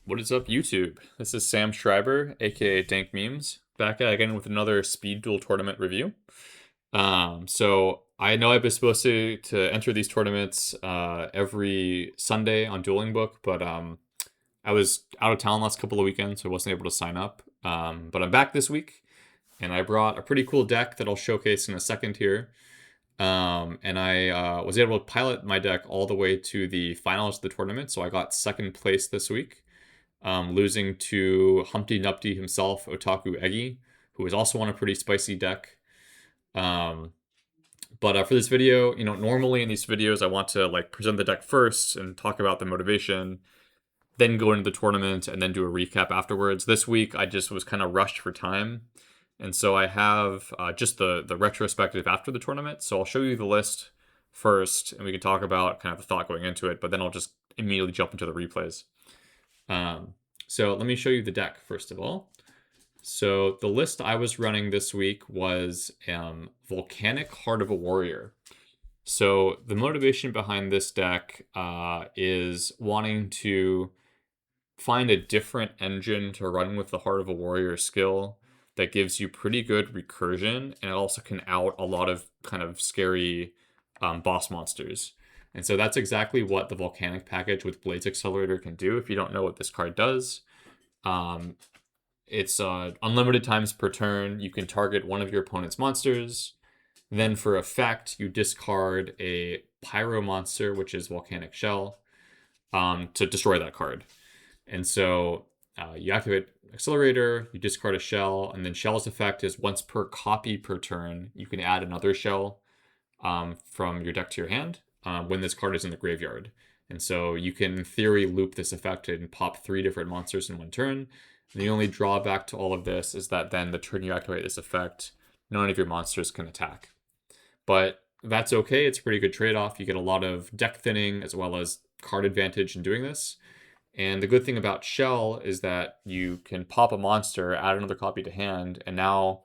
What is up, YouTube? This is Sam Schreiber, aka Dank Memes, back at again with another Speed Duel tournament review. So I know I've been supposed to enter these tournaments every Sunday on Dueling Book, but I was out of town last couple of weekends, so I wasn't able to sign up. But I'm back this week, and I brought a pretty cool deck that I'll showcase in a second here. And I was able to pilot my deck all the way to the finals of the tournament, so I got second place this week, losing to Humpty Dumpty himself, Otaku Eggy, who was also on a pretty spicy deck. But for this video, normally in these videos, I want to present the deck first and talk about the motivation, then go into the tournament, and then do a recap afterwards. This week, I just was kind of rushed for time. And so I have just the retrospective after the tournament. So I'll show you the list first, and we can talk about kind of the thought going into it, but then I'll just immediately jump into the replays. So let me show you the deck first of all. So the list I was running this week was Volcanic Heart of a Warrior. So the motivation behind this deck is wanting to find a different engine to run with the Heart of a Warrior skill that gives you pretty good recursion, and it also can out a lot of kind of scary boss monsters. And so that's exactly what the Volcanic package with Blaze Accelerator can do. If you don't know what this card does, it's unlimited times per turn. You can target one of your opponent's monsters. Then for effect, you discard a Pyro monster, which is Volcanic Shell, to destroy that card. And so you activate Accelerator, you discard a shell, and then Shell's effect is once per copy per turn, you can add another shell from your deck to your hand when this card is in the graveyard. And so you can, in theory, loop this effect and pop 3 different monsters in one turn. And the only drawback to all of this is that then the turn you activate this effect, none of your monsters can attack. But that's okay. It's a pretty good trade-off. You get a lot of deck thinning as well as card advantage in doing this. And the good thing about Shell is that you can pop a monster, add another copy to hand, and now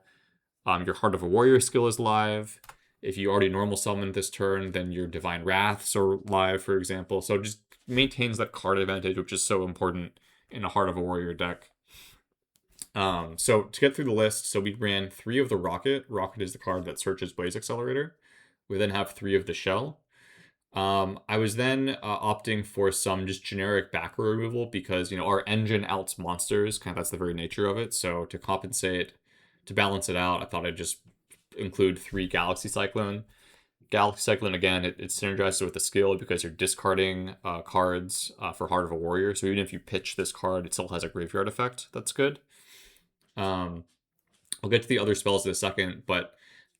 your Heart of a Warrior skill is live. If you already normal summon this turn, then your Divine Wraths are live, for example. So it just maintains that card advantage, which is so important in a Heart of a Warrior deck. So to get through the list, so we ran 3 of the Rocket. Rocket is the card that searches Blaze Accelerator. We then have 3 of the Shell. I was then opting for some just generic backer removal because, our engine outs monsters, kind of that's the very nature of it. So to compensate, to balance it out, I thought I'd just include 3 Galaxy Cyclone. Galaxy Cyclone, again, it synergizes with the skill because you're discarding cards for Heart of a Warrior. So even if you pitch this card, it still has a graveyard effect. That's good. I'll get to the other spells in a second, but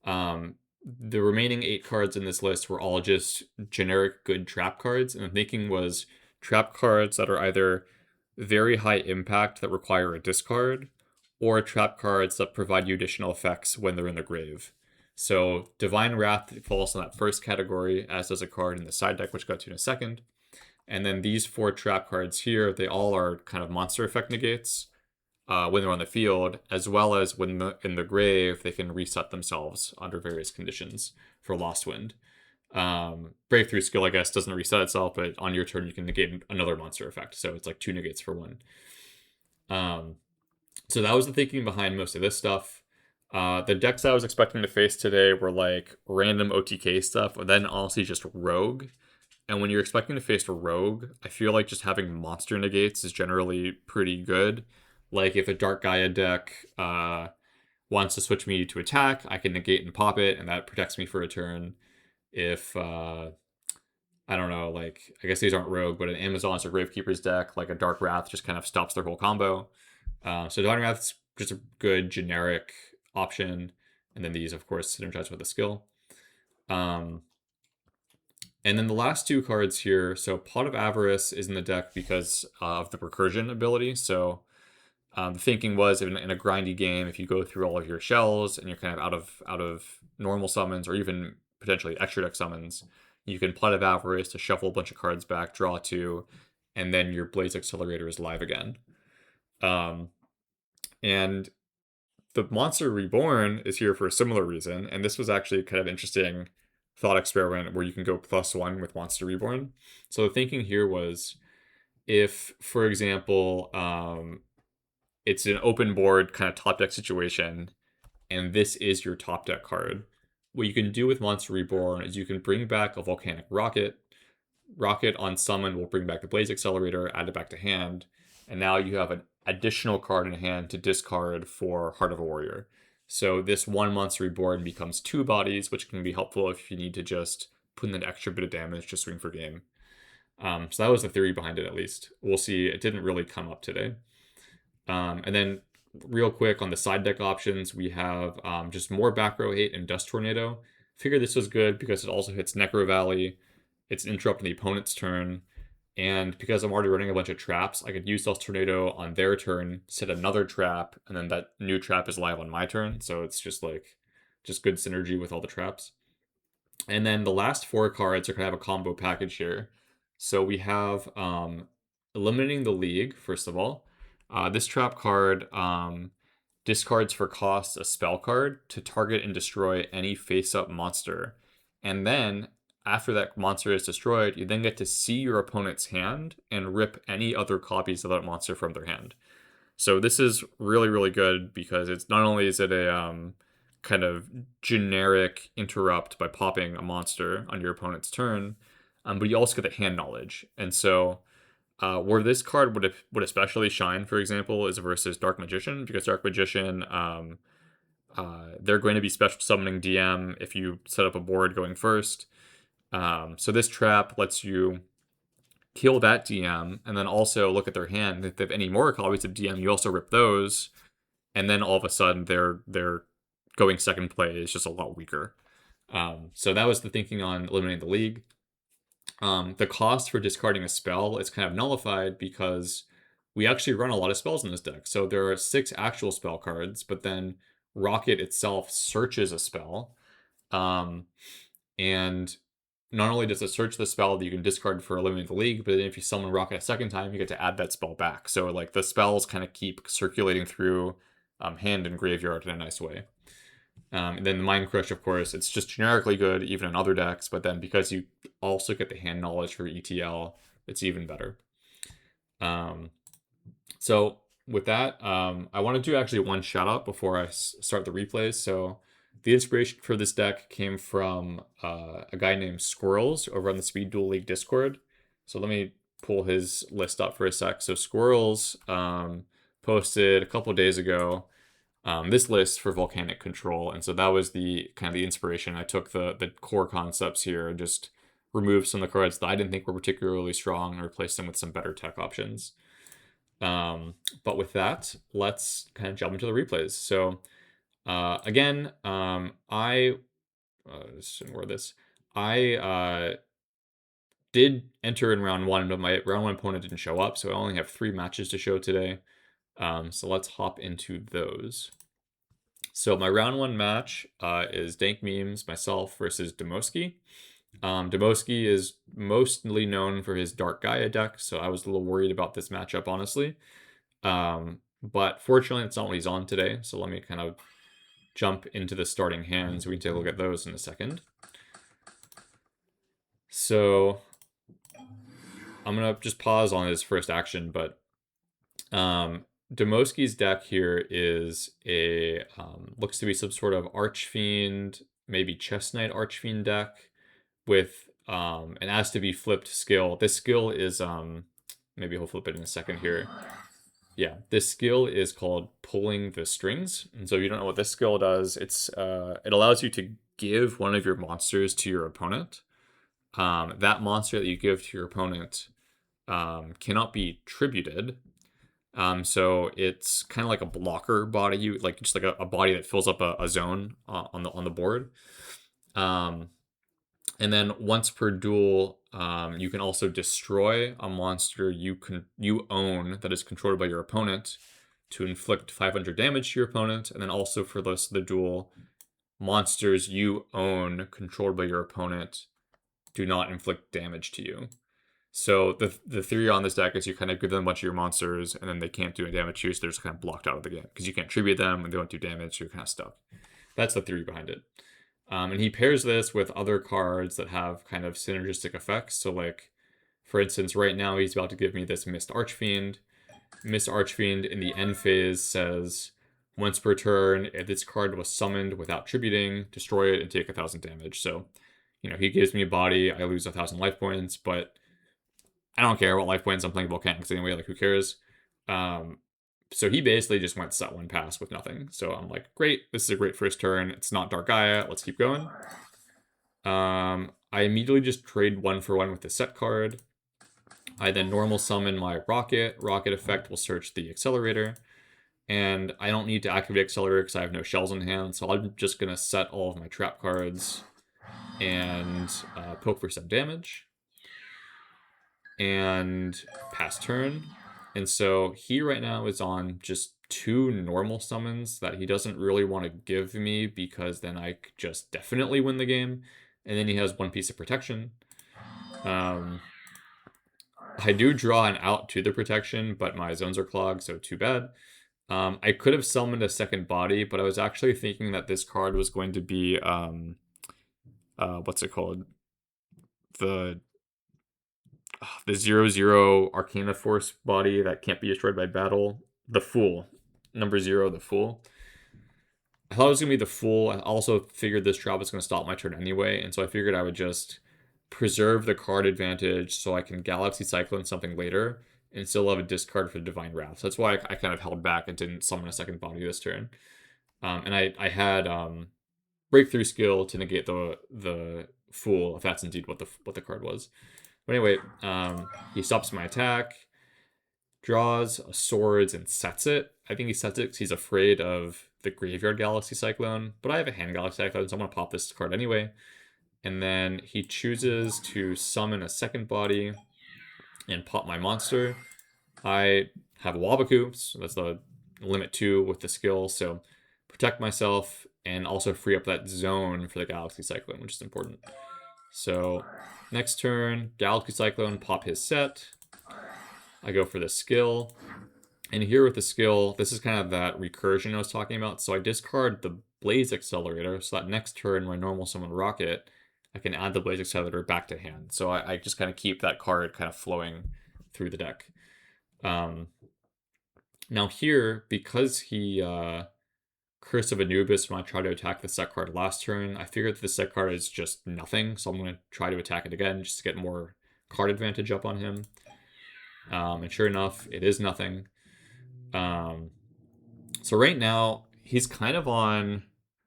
the remaining 8 cards in this list were all just generic good trap cards. And the thinking was trap cards that are either very high impact that require a discard, or trap cards that provide you additional effects when they're in the grave. So Divine Wrath falls in that first category, as does a card in the side deck, which I'll get to in a second. And then these 4 trap cards here, they all are kind of monster effect negates when they're on the field, as well as when in the grave, they can reset themselves under various conditions for Lost Wind. Breakthrough skill, I guess, doesn't reset itself, but on your turn, you can negate another monster effect. So it's like 2 negates for 1. So that was the thinking behind most of this stuff. The decks I was expecting to face today were like random OTK stuff, and then honestly just Rogue. And when you're expecting to face a Rogue, I feel like just having monster negates is generally pretty good. Like if a Dark Gaia deck wants to switch me to attack, I can negate and pop it, and that protects me for a turn. If, I don't know, like, I guess these aren't Rogue, but an Amazon's or Gravekeeper's deck, like a Dark Wrath just kind of stops their whole combo. So Divine Wrath's just a good generic option. And then these, of course, synergize with the skill. And then the last 2 cards here, so Pot of Avarice is in the deck because of the recursion ability. So the thinking was in a grindy game, if you go through all of your shells and you're kind of out of normal summons or even potentially extra deck summons, you can Pot of Avarice to shuffle a bunch of cards back, draw 2, and then your Blaze Accelerator is live again. And the Monster Reborn is here for a similar reason, and this was actually kind of interesting thought experiment where you can go +1 with Monster Reborn. So the thinking here was if, for example, it's an open board kind of top deck situation, and this is your top deck card, what you can do with Monster Reborn is you can bring back a Volcanic Rocket. Rocket on summon will bring back the Blaze Accelerator, add it back to hand, and now you have an additional card in hand to discard for Heart of a Warrior. So this one Monster Reborn becomes 2 bodies, which can be helpful if you need to just put in an extra bit of damage to swing for game. So that was the theory behind it, at least. We'll see. It didn't really come up today. And then real quick on the side deck options, we have just more back row hate and Dust Tornado. Figured this was good because it also hits Necro Valley. It's interrupting the opponent's turn. And because I'm already running a bunch of traps, I could use Dust Tornado on their turn, set another trap, and then that new trap is live on my turn. So it's just good synergy with all the traps. And then the last 4 cards are kind of a combo package here. So we have Eliminating the League, first of all. This trap card discards for cost a spell card to target and destroy any face-up monster. And then, after that monster is destroyed, you then get to see your opponent's hand and rip any other copies of that monster from their hand. So this is really, really good because it's not only is it a kind of generic interrupt by popping a monster on your opponent's turn, but you also get the hand knowledge. And so where this card would especially shine, for example, is versus Dark Magician, because Dark Magician, they're going to be special summoning DM if you set up a board going first. So this trap lets you kill that DM and then also look at their hand. If they have any more copies of DM, you also rip those, and then all of a sudden they're going second play is just a lot weaker. So that was the thinking on Eliminating the League. The cost for discarding a spell is kind of nullified because we actually run a lot of spells in this deck. So there are 6 actual spell cards, but then Rocket itself searches a spell. And not only does it search the spell that you can discard for Eliminating the League, but then if you summon Rocket a second time, you get to add that spell back. So like the spells kind of keep circulating through hand and graveyard in a nice way. And then the Mind Crush, of course, it's just generically good even in other decks, but then because you also get the hand knowledge for ETL, it's even better. So with that, I want to do actually one shout out before I start the replays. So the inspiration for this deck came from a guy named Squirrels over on the Speed Duel League Discord. So let me pull his list up for a sec. So Squirrels posted a couple days ago this list for Volcanic Control, and so that was the kind of the inspiration. I took the core concepts here and just removed some of the cards that I didn't think were particularly strong and replaced them with some better tech options. But with that, let's kind of jump into the replays. So again, I just ignore this. I did enter in round 1, but my round 1 opponent didn't show up, so I only have 3 matches to show today. So let's hop into those. So my round 1 match is Dank Memes, myself versus Demoski. Demoski is mostly known for his Dark Gaia deck, so I was a little worried about this matchup, honestly. But fortunately, it's not what he's on today, so let me kind of jump into the starting hands. We can take a look at those in a second. So I'm going to just pause on his first action, but Demoski's deck here is a looks to be some sort of Archfiend, maybe Chess Knight Archfiend deck with an as to be flipped skill. This skill is maybe he'll flip it in a second here. Yeah, this skill is called Pulling the Strings. And so if you don't know what this skill does, it's it allows you to give one of your monsters to your opponent. That monster that you give to your opponent cannot be tributed. So it's kind of like a blocker body, like just like a body that fills up a zone on the board. And then once per duel, you can also destroy a monster you own that is controlled by your opponent to inflict 500 damage to your opponent. And then also for the rest of the duel, monsters you own controlled by your opponent do not inflict damage to you. So the theory on this deck is you kind of give them a bunch of your monsters, and then they can't do any damage to you, so they're just kind of blocked out of the game. Because you can't tribute them, and they don't do damage, so you're kind of stuck. That's the theory behind it. And he pairs this with other cards that have kind of synergistic effects. So like, For instance, right now he's about to give me this Mist Archfiend. Mist Archfiend in the end phase says, once per turn, if this card was summoned without tributing, destroy it and take 1,000 damage. So, he gives me a body, I lose 1,000 life points, but I don't care about life points. I'm playing Volcanic anyway, like who cares? So he basically just went set 1 pass with nothing. So I'm like, great, this is a great first turn. It's not Dark Gaia, let's keep going. I immediately just trade 1 for 1 with the set card. I then normal summon my Rocket. Rocket effect will search the Accelerator. And I don't need to activate Accelerator because I have no shells in hand. So I'm just going to set all of my trap cards and poke for some damage. And pass turn. And so he right now is on just 2 normal summons that he doesn't really want to give me because then I could just definitely win the game. And then he has 1 piece of protection. I do draw an out to the protection, but my zones are clogged, so too bad. I could have summoned a second body, but I was actually thinking that this card was going to be, what's it called? The 0/0 Arcana Force body that can't be destroyed by battle. The Fool. Number 0, the Fool. I thought it was going to be the Fool. I also figured this trap was going to stop my turn anyway, and so I figured I would just preserve the card advantage so I can Galaxy Cyclone something later and still have a discard for Divine Wrath. So that's why I kind of held back and didn't summon a second body this turn. And I had Breakthrough Skill to negate the Fool, if that's indeed what the card was. But anyway, he stops my attack, draws swords, and sets it. I think he sets it because he's afraid of the Graveyard Galaxy Cyclone, but I have a hand Galaxy Cyclone, so I'm going to pop this card anyway. And then he chooses to summon a second body and pop my monster. I have a Wabaku, so that's the limit 2 with the skill, so protect myself and also free up that zone for the Galaxy Cyclone, which is important. So next turn, Galaxy Cyclone, pop his set. I go for the skill. And here with the skill, this is kind of that recursion I was talking about. So I discard the Blaze Accelerator, so that next turn when I normal summon Rocket, I can add the Blaze Accelerator back to hand. So I just kind of keep that card kind of flowing through the deck. Now here, because he Curse of Anubis when I tried to attack the set card last turn, I figured that the set card is just nothing, so I'm going to try to attack it again just to get more card advantage up on him. And sure enough, it is nothing. So right now, he's kind of on...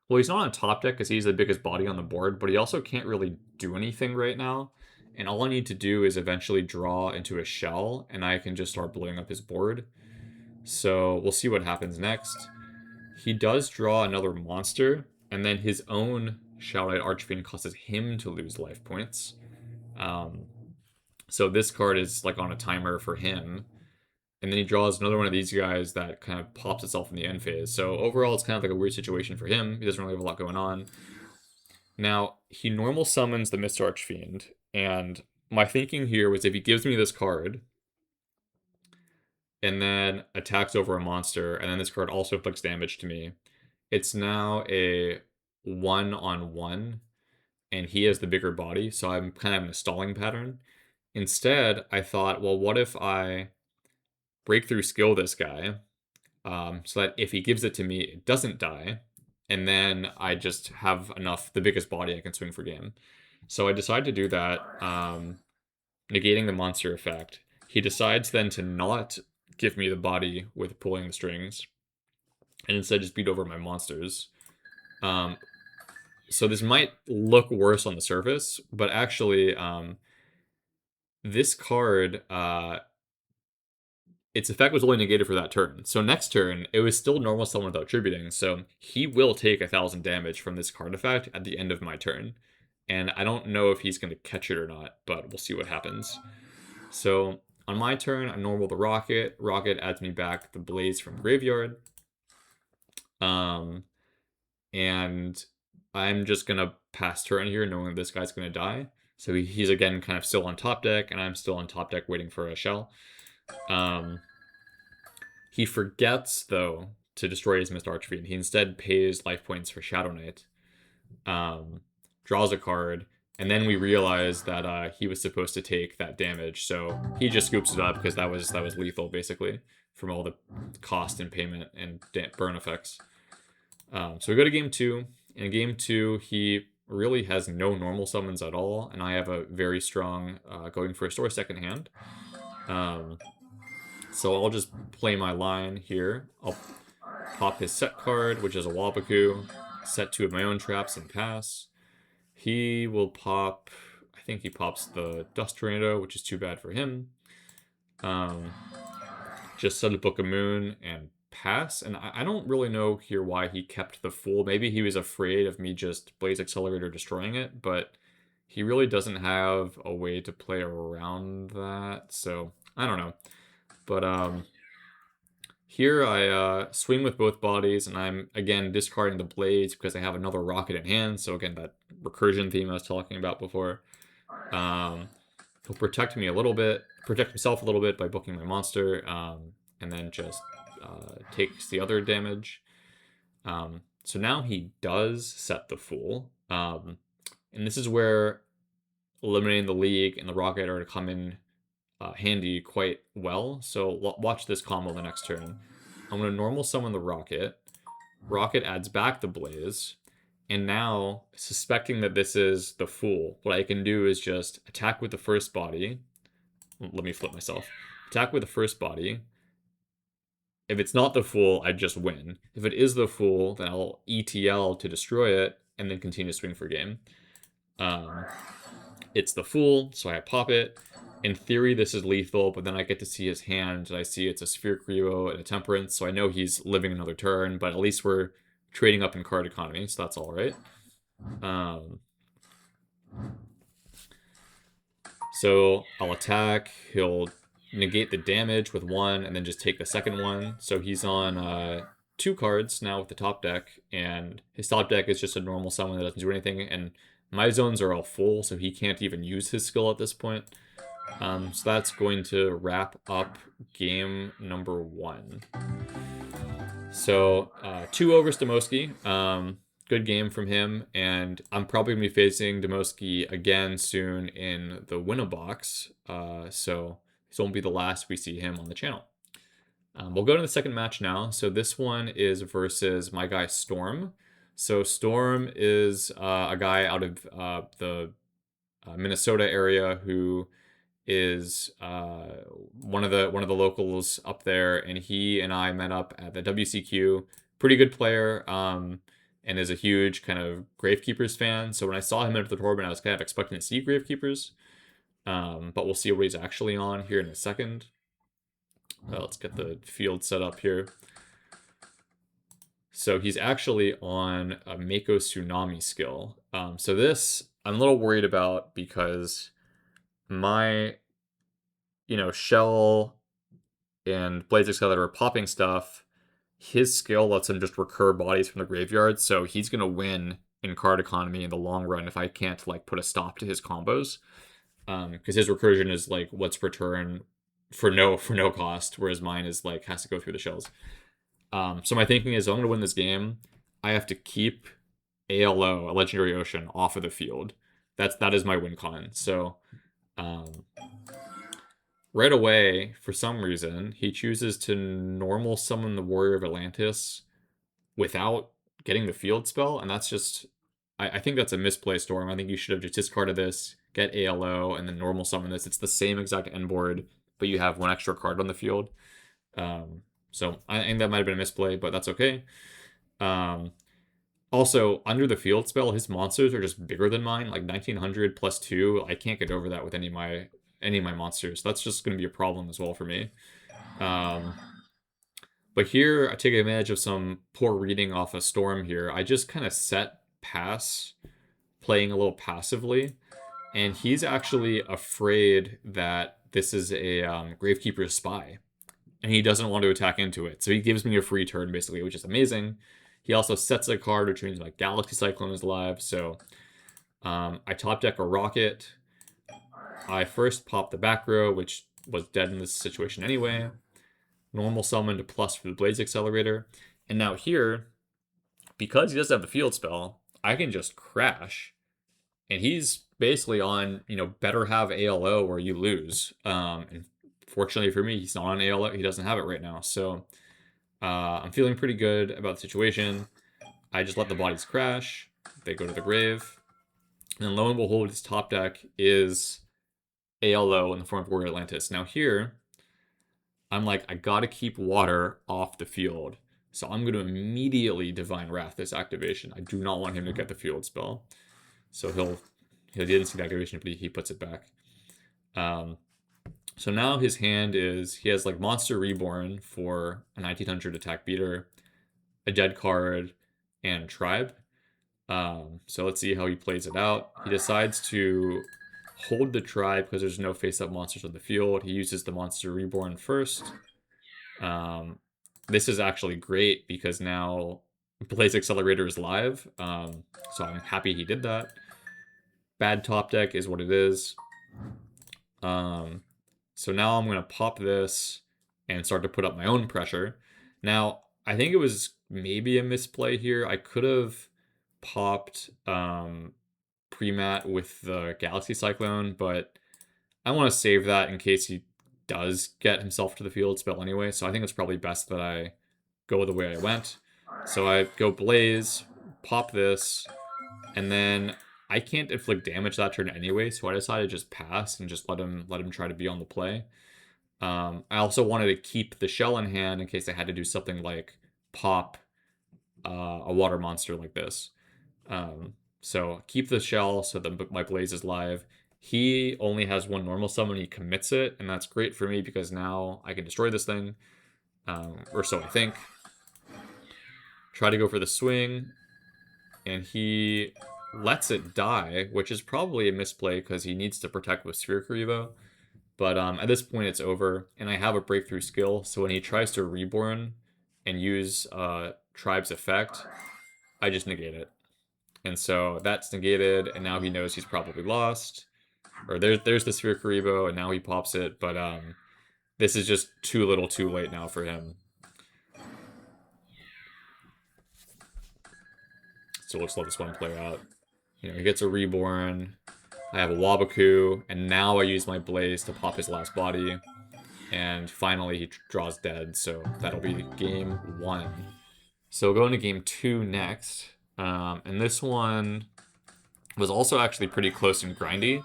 Well, he's not on top deck because he's the biggest body on the board, but he also can't really do anything right now. And all I need to do is eventually draw into a shell, and I can just start blowing up his board. So we'll see what happens next. He does draw another monster, and then his own Shrouded Archfiend causes him to lose life points. So this card is like on a timer for him. And then he draws another one of these guys that kind of pops itself in the end phase. So overall, it's kind of like a weird situation for him. He doesn't really have a lot going on. Now, he normal summons the Mist Archfiend, and my thinking here was if he gives me this card, and then attacks over a monster, and then this card also inflicts damage to me, it's now a 1-on-1, and he has the bigger body, so I'm kind of in a stalling pattern. Instead, I thought, well, what if I Breakthrough Skill this guy, so that if he gives it to me, it doesn't die, and then I just have enough, the biggest body I can swing for game. So I decide to do that, negating the monster effect. He decides then to not give me the body with pulling the strings, and instead just beat over my monsters. So this might look worse on the surface, but actually, this card, its effect was only negated for that turn. So next turn, it was still normal summon without tributing, so he will take 1,000 damage from this card effect at the end of my turn. And I don't know if he's going to catch it or not, but we'll see what happens. So on my turn, I normal the Rocket. Rocket adds me back the Blaze from Graveyard. And I'm just going to pass turn here knowing that this guy's going to die. So he's again kind of still on top deck, and I'm still on top deck waiting for a shell. He forgets, though, to destroy his Mist Archfiend. He instead pays life points for Shadow Knight. Draws a card, And then we realized that he was supposed to take that damage, so he just scoops it up because that was lethal basically from all the cost and payment and burn effects. So we go to game 2. In game 2, he really has no normal summons at all, and I have a very strong going first or second hand. So I'll just play my line here. I'll pop his set card, which is a Wabaku, set 2 of my own traps and pass. He will pop, I think he pops the Dust Tornado, which is too bad for him. Just set a Book of Moon and pass. And I don't really know here why he kept the Fool. Maybe he was afraid of me just Blaze Accelerator destroying it, but he really doesn't have a way to play around that. So I don't know. But here I swing with both bodies, and I'm again discarding the blades because I have another rocket in hand. So again, that recursion theme I was talking about before. He'll protect me a little bit, protect himself a little bit by booking my monster, and then just takes the other damage. So now he does set the Fool, and this is where eliminating the League and the rocket are to come in handy quite well. So watch this combo the next turn. I'm going to normal summon the rocket. Rocket adds back the blaze. And now, suspecting that this is the Fool, what I can do is just attack with the first body. Let me flip myself. Attack with the first body. If it's not the Fool, I just win. If it is the Fool, then I'll ETL to destroy it and then continue to swing for game. It's the Fool, so I pop it. In theory, this is lethal, but then I get to see his hand, and I see it's a Sphere Crevo and a Temperance, so I know he's living another turn, but at least we're trading up in card economy, so that's all right. So I'll attack, he'll negate the damage with 1, and then just take the second one. So he's on 2 cards now with the top deck, and his top deck is just a normal summon that doesn't do anything, and my zones are all full, so he can't even use his skill at this point. So that's going to wrap up game number 1. So 2 overs Demoski. Good game from him, and I'm probably going to be facing Demoski again soon in the Winnabox. So this won't be the last we see him on the channel. We'll go to the second match now. So this one is versus my guy Storm. So Storm is a guy out of the Minnesota area who is one of the locals up there, and he and I met up at the WCQ. Pretty good player, and is a huge kind of Gravekeepers fan. So when I saw him enter the tournament, I was kind of expecting to see Gravekeepers, but we'll see what he's actually on here in a second. Let's get the field set up here. So he's actually on a Mako Tsunami skill. So this I'm a little worried about because my, Shell and Blaze Accelerator are popping stuff. His skill lets him just recur bodies from the graveyard, so he's going to win in card economy in the long run if I can't, put a stop to his combos. Because his recursion is, let's return for no cost, whereas mine is, has to go through the shells. So my thinking is, I'm going to win this game, I have to keep ALO, a Legendary Ocean, off of the field. That is my win con. So right away, for some reason, he chooses to normal summon the Warrior of Atlantis without getting the field spell, and that's just... I think that's a misplay, Storm. I think you should have just discarded this, get ALO, and then normal summon this. It's the same exact end board, but you have 1 extra card on the field. So I think that might have been a misplay, but that's okay. Also, under the field spell, his monsters are just bigger than mine, 1900 plus 2. I can't get over that with any of my monsters. That's just going to be a problem as well for me. But here, I take advantage of some poor reading off a Storm here. I just kind of set pass, playing a little passively, and he's actually afraid that this is a Gravekeeper's Spy, and he doesn't want to attack into it. So he gives me a free turn, basically, which is amazing. He also sets a card, which means Galaxy Cyclone is live. So I top deck a Rocket. I first pop the back row, which was dead in this situation anyway. Normal summon to plus for the Blaze Accelerator. And now here, because he doesn't have the field spell, I can just crash. And he's basically on, better have ALO or you lose. And fortunately for me, he's not on ALO. He doesn't have it right now. So I'm feeling pretty good about the situation. I just let the bodies crash. They go to the grave. And then lo and behold, his top deck is ALO in the form of Warrior Atlantis. Now here, I'm like, I gotta keep water off the field. So I'm going to immediately Divine Wrath this activation. I do not want him to get the field spell. So he didn't see the activation, but he puts it back. So now his hand is, he has like Monster Reborn for a 1900 attack beater, a dead card, and Tribe. So let's see how he plays it out. He decides to hold the Tribe because there's no face-up monsters on the field. He uses the Monster Reborn first. This is actually great because now Blaze Accelerator is live. So I'm happy he did that. Bad top deck is what it is. So now I'm going to pop this and start to put up my own pressure. Now, I think it was maybe a misplay here. I could have popped Premat with the Galaxy Cyclone, but I want to save that in case he does get himself to the field spell anyway. So I think it's probably best that I go the way I went. So I go Blaze, pop this, and then I can't inflict damage that turn anyway, so I decided to just pass and just let him try to be on the play. I also wanted to keep the shell in hand in case I had to do something like pop a water monster like this. So keep the shell so that my Blaze is live. He only has one normal summon, he commits it, and that's great for me because now I can destroy this thing, or so I think. Try to go for the swing, and he lets it die, which is probably a misplay because he needs to protect with Sphere Evo. But at this point, it's over, and I have a breakthrough skill, so when he tries to Reborn and use Tribe's effect, I just negate it. And so that's negated, and now he knows he's probably lost. Or there's the Sphere Evo, and now he pops it, but this is just too little too late now for him. So let's let this one play out. He gets a Reborn. I have a Wabaku, and now I use my Blaze to pop his last body. And finally, he draws dead, so that'll be game 1. So going to game 2 next. And this one was also actually pretty close and grindy.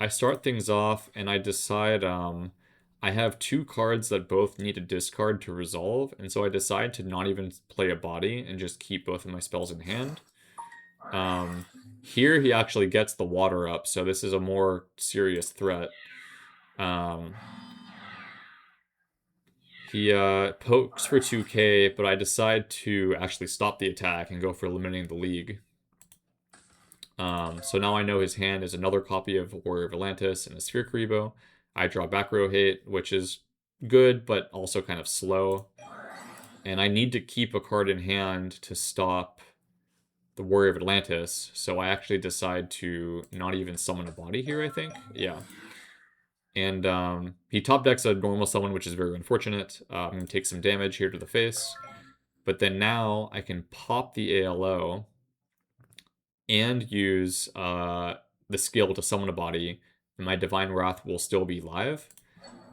I start things off, and I decide I have 2 cards that both need a discard to resolve, and so I decide to not even play a body and just keep both of my spells in hand. Here he actually gets the water up, so this is a more serious threat. He pokes for 2k, but I decide to actually stop the attack and go for eliminating the league. So now I know his hand is another copy of Warrior of Atlantis and a Sphere Evo. I draw back row hate, which is good, but also kind of slow. And I need to keep a card in hand to stop the Warrior of Atlantis, so I actually decide to not even summon a body here, I think. Yeah. And he top decks a normal summon, which is very unfortunate. I'm going to take some damage here to the face. But then now I can pop the ALO and use the skill to summon a body, and my Divine Wrath will still be live.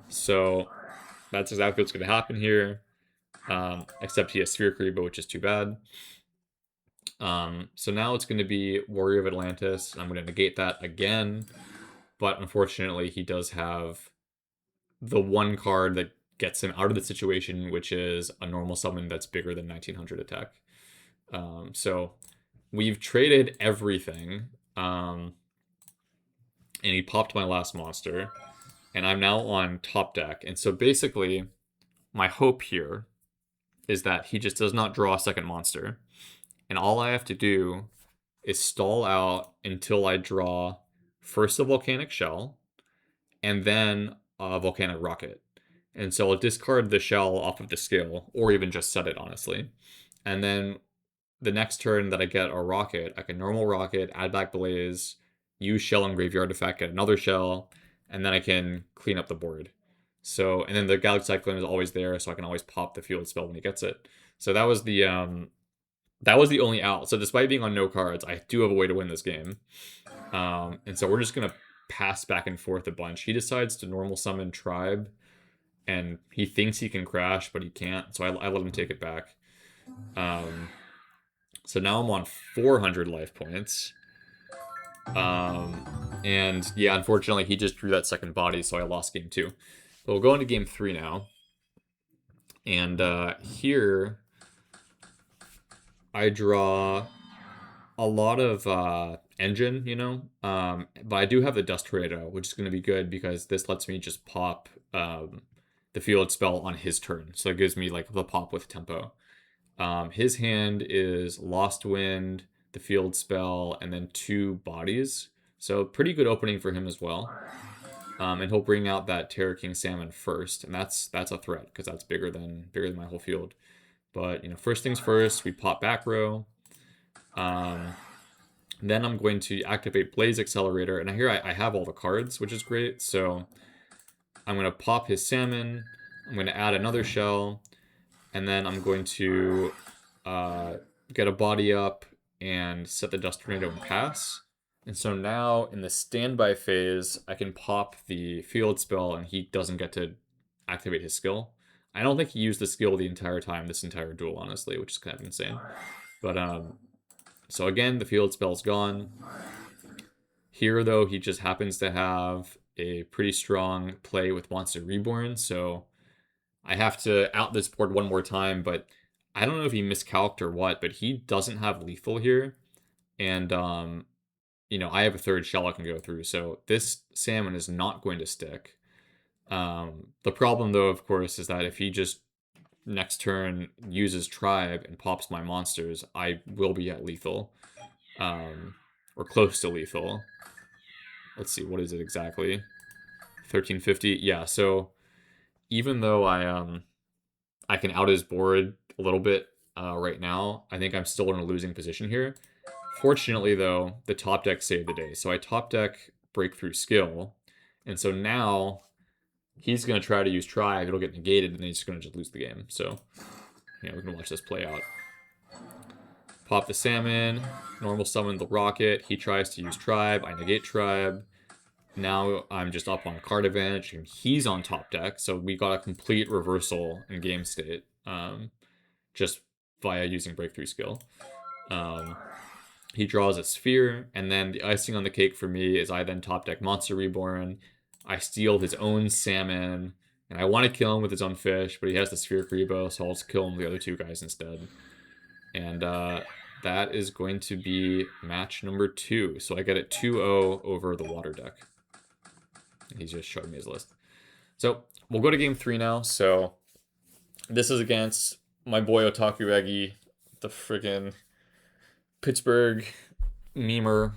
So that's exactly what's going to happen here. Except he has Sphere Evo, which is too bad. So now it's going to be Warrior of Atlantis. I'm going to negate that again. But unfortunately, he does have the one card that gets him out of the situation, which is a normal summon that's bigger than 1900 attack. So we've traded everything. And he popped my last monster. And I'm now on top deck. And so basically, my hope here is that he just does not draw a second monster. And all I have to do is stall out until I draw first a Volcanic Shell, and then a Volcanic Rocket. And so I'll discard the shell off of the skill, or even just set it, honestly. And then the next turn that I get a Rocket, I can normal Rocket, add back Blaze, use Shell and Graveyard Effect, get another Shell, and then I can clean up the board. So, and then the Galaxy Cyclone is always there, so I can always pop the field spell when he gets it. So that was the that was the only out. So despite being on no cards, I do have a way to win this game. And so we're just gonna pass back and forth a bunch. He decides to normal summon Tribe, and he thinks he can crash, but he can't. So I let him take it back. So now I'm on 400 life points. And yeah, unfortunately, he just drew that second body, so I lost game 2. But we'll go into game 3 now. And here, I draw a lot of engine, you know? But I do have the Dust Tornado, which is going to be good because this lets me just pop the field spell on his turn. So it gives me like the pop with tempo. His hand is Lost Wind, the field spell, and then 2 bodies. So pretty good opening for him as well. And he'll bring out that Terror King Salmon first, and that's a threat because that's bigger than my whole field. But you know, first things first, we pop back row. Then I'm going to activate Blaze Accelerator, and here I have all the cards, which is great. So I'm going to pop his Salmon. I'm going to add another shell, and then I'm going to get a body up and set the Dust Tornado and pass. And so now in the standby phase, I can pop the field spell and he doesn't get to activate his skill. I don't think he used the skill the entire time, this entire duel, honestly, which is kind of insane. But, so again, the field spell's gone. Here, though, he just happens to have a pretty strong play with Monster Reborn, so I have to out this board one more time, but I don't know if he miscalced or what, but he doesn't have lethal here. And, you know, I have a third shell I can go through, so this salmon is not going to stick. The problem, though, of course, is that if he just next turn uses Tribe and pops my monsters, I will be at lethal. Or close to lethal. Let's see, what is it exactly? 1350? Yeah, so even though I can out his board a little bit right now, I think I'm still in a losing position here. Fortunately, though, the top deck saved the day. So I top deck Breakthrough Skill. And so now he's going to try to use Tribe. It'll get negated, and then he's going to just lose the game. So, yeah, we're going to watch this play out. Pop the Salmon. Normal summon the Rocket. He tries to use Tribe. I negate Tribe. Now I'm just up on card advantage, and he's on top deck. So we got a complete reversal in game state just via using Breakthrough Skill. He draws a Sphere, and then the icing on the cake for me is I then top deck Monster Reborn. I steal his own Salmon, and I want to kill him with his own fish, but he has the Sphere Karibo, so I'll just kill him with the other 2 guys instead. And that is going to be match number 2. So I get it 2-0 over the water deck. He's just showing me his list. So we'll go to game 3 now. So this is against my boy Otaku Eggy, the friggin' Pittsburgh memer.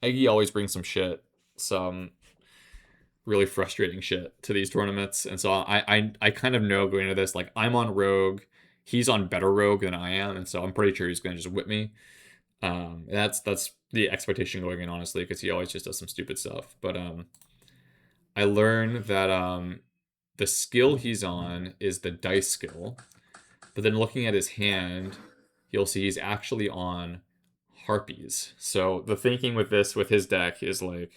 Eggy always brings some shit, some really frustrating shit to these tournaments. And so I kind of know going into this, like, I'm on Rogue, he's on better Rogue than I am, and so I'm pretty sure he's going to just whip me. That's the expectation going in, honestly, because he always just does some stupid stuff. But I learned that the skill he's on is the dice skill. But then looking at his hand, you'll see he's actually on Harpies. So the thinking with his deck is like,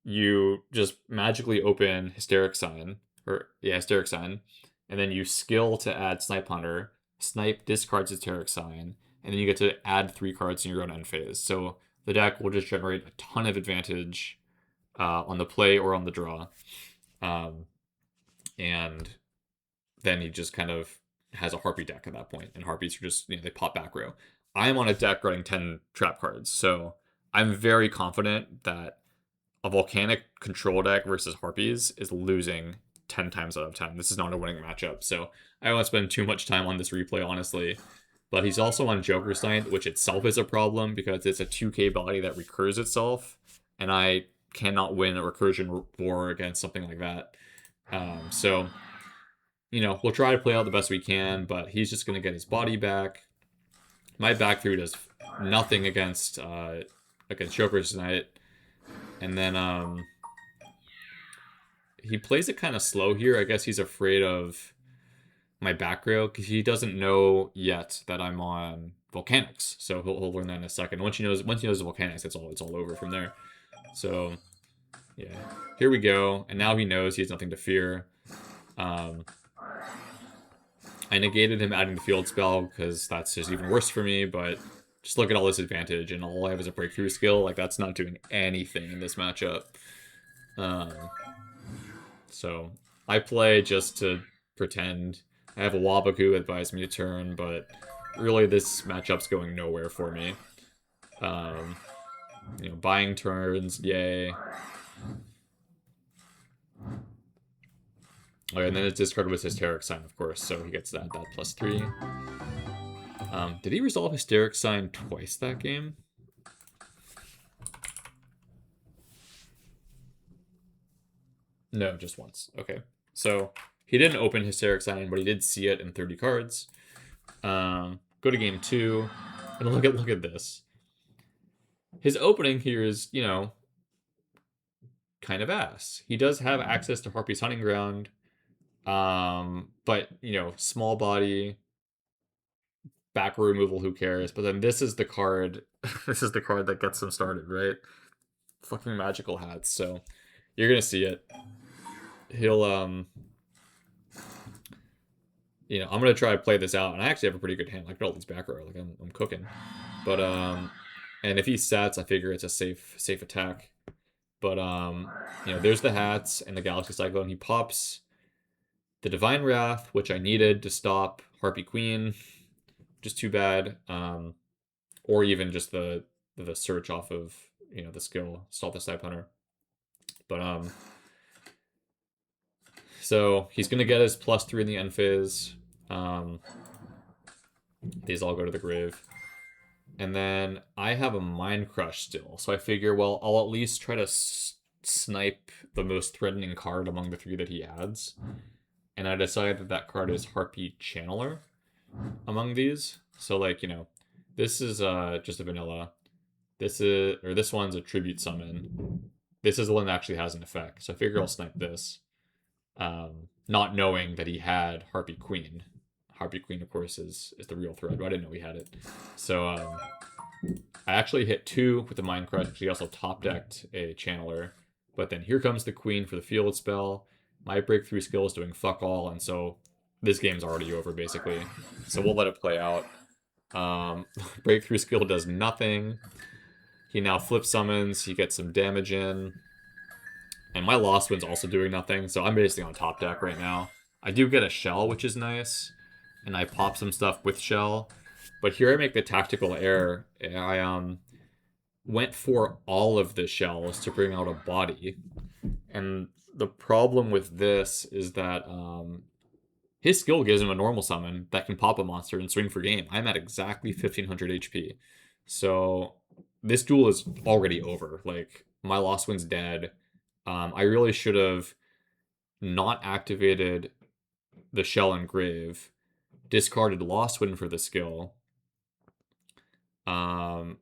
you just magically open Hysteric Sign, and then you skill to add Snipe Hunter. Snipe discards Hysteric Sign, and then you get to add 3 cards in your own end phase. So the deck will just generate a ton of advantage on the play or on the draw. And then he just kind of has a Harpy deck at that point, and Harpies are just, they pop back row. I'm on a deck running 10 trap cards, so I'm very confident that a Volcanic control deck versus Harpies is losing 10 times out of 10. This is not a winning matchup, so I don't want to spend too much time on this replay, honestly. But he's also on Joker Sight, which itself is a problem because it's a 2k body that recurs itself, and I cannot win a recursion war against something like that. So, we'll try to play out the best we can, but he's just going to get his body back. My back through does nothing against Joker Sight. And then he plays it kind of slow here. I guess he's afraid of my back row because he doesn't know yet that I'm on Volcanics. So he'll learn that in a second. Once he knows the Volcanics, it's all over from there. So yeah, here we go. And now he knows he has nothing to fear. I negated him adding the field spell because that's just even worse for me, but just look at all this advantage, and all I have is a breakthrough skill. Like, that's not doing anything in this matchup. So I play just to pretend. I have a Wabaku advise me to turn, but really this matchup's going nowhere for me. Buying turns, yay. Oh, and then his discard was Hysteric Sign, of course, so he gets that +3. Did he resolve Hysteric Sign twice that game? No, just once. Okay. So he didn't open Hysteric Sign, but he did see it in 30 cards. Go to game 2, and look at this. His opening here is, kind of ass. He does have access to Harpy's Hunting Ground, but, small body, back removal, who cares? But then this is the card, this is the card that gets him started, right? Fucking Magical Hats, so you're gonna see it. He'll, I'm gonna try to play this out, and I actually have a pretty good hand. Like, all these back row, like, I'm cooking. But, and if he sets, I figure it's a safe attack. But, there's the hats and the Galaxy Cyclone. He pops the Divine Wrath, which I needed to stop Harpy Queen, just too bad. Or even just the search off of, the skill, Stop the Snipe Hunter. But, so he's going to get his +3 in the end phase. These all go to the grave. And then I have a Mind Crush still. So I figure, well, I'll at least try to snipe the most threatening card among the 3 that he adds. And I decided that card is Harpy Channeler among these. So, like, this is just a vanilla. This one's a Tribute Summon. This is the one that actually has an effect. So I figure I'll snipe this. Not knowing that he had Harpy Queen. Harpy Queen, of course, is the real threat, but I didn't know he had it. So I actually hit 2 with the Mind Crush. He also top decked a Channeler. But then here comes the Queen for the field spell. My breakthrough skill is doing fuck all, and so this game's already over, basically. So we'll let it play out. Breakthrough skill does nothing. He now flip summons. He gets some damage in. And my Lost Wind's also doing nothing, so I'm basically on top deck right now. I do get a Shell, which is nice. And I pop some stuff with Shell. But here I make the tactical error. I went for all of the shells to bring out a body. And the problem with this is that his skill gives him a normal summon that can pop a monster and swing for game. I'm at exactly 1500 HP. So this duel is already over. Like, my Lost Wind's dead. I really should have not activated the Shell and Grave, discarded Lost Wind for the skill. And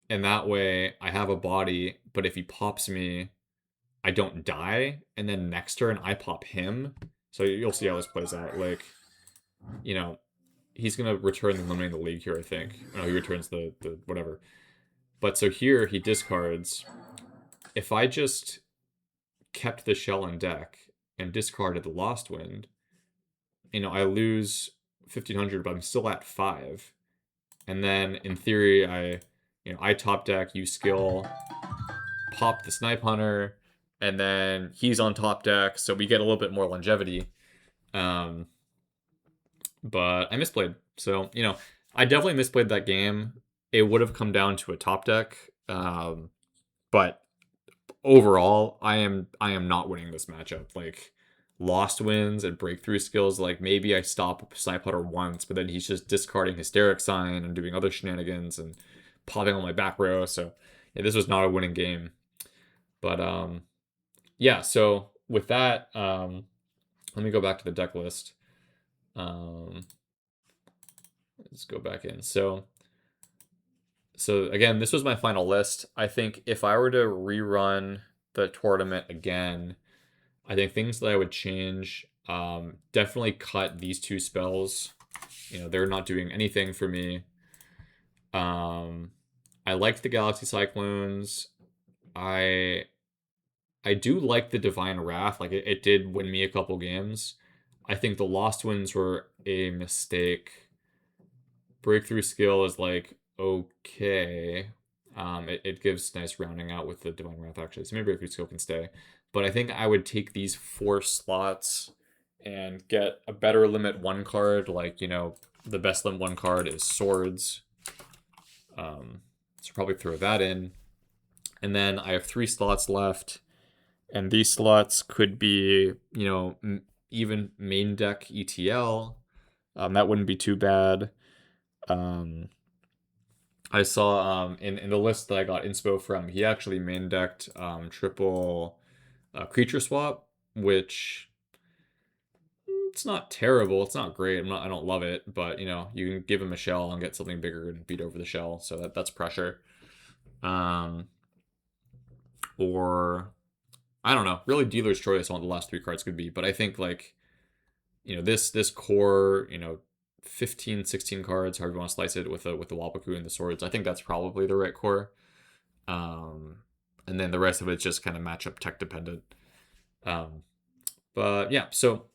that way I have a body, but if he pops me, I don't die, and then next turn I pop him. So you'll see how this plays out. Like, he's gonna return the Eliminating the League here, I think. No, he returns the whatever. But so here he discards. If I just kept the Shell in deck and discarded the Lost Wind, I lose 1500, but I'm still at 5. And then in theory, I top deck, use skill, pop the Snipe Hunter, and then he's on top deck, so we get a little bit more longevity. But I misplayed. So, I definitely misplayed that game. It would have come down to a top deck. But overall, I am not winning this matchup. Like, Lost Winds and breakthrough skills, like, maybe I stop Snipe Hunter once, but then he's just discarding Hysteric Sign and doing other shenanigans and popping on my back row. So yeah, this was not a winning game. But yeah, so with that, let me go back to the deck list. Let's go back in. So again, this was my final list. I think if I were to rerun the tournament again, I think things that I would change, Definitely cut these two spells. They're not doing anything for me. I liked the Galaxy Cyclones. I I do like the Divine Wrath. Like it did win me a couple games. I think the Lost Winds were a mistake. Breakthrough skill is like okay. It gives nice rounding out with the Divine Wrath actually. So maybe Breakthrough skill can stay. But I think I would take these 4 slots and get a better limit 1 card. Like, the best limit 1 card is Swords. So probably throw that in. And then I have 3 slots left. And these slots could be, even main deck ETL. That wouldn't be too bad. I saw in the list that I got inspo from, he actually main decked triple creature swap, which it's not terrible. It's not great. I don't love it, but you can give him a shell and get something bigger and beat over the shell. So that's pressure. Or I don't know. Really, dealer's choice on what the last 3 cards could be, but I think like this core 15, 16 cards, however you want to slice it, with the Wapaku and the swords. I think that's probably the right core. And then the rest of it's just kind of matchup tech dependent. But yeah, so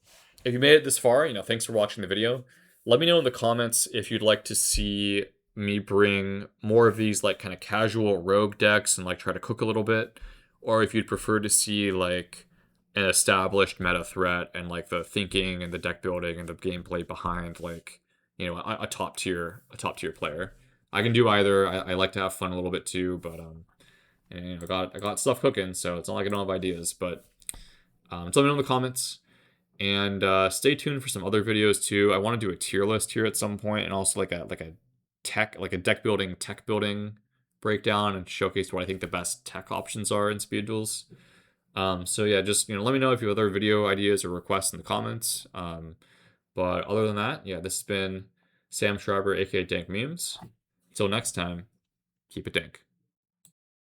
if you made it this far, thanks for watching the video. Let me know in the comments if you'd like to see me bring more of these like kind of casual rogue decks and like try to cook a little bit, or if you'd prefer to see like an established meta threat and like the thinking and the deck building and the gameplay behind like a top tier player. I can do either. I like to have fun a little bit too, but I got stuff cooking, so it's not like I don't have ideas. But so let me know in the comments, and stay tuned for some other videos too. I want to do a tier list here at some point, and also like a deck building tech building breakdown and showcase what I think the best tech options are in speed duels. So yeah, just let me know if you have other video ideas or requests in the comments. But other than that, yeah, this has been Sam Schreiber, aka Dank Memes. Until next time, keep it dank.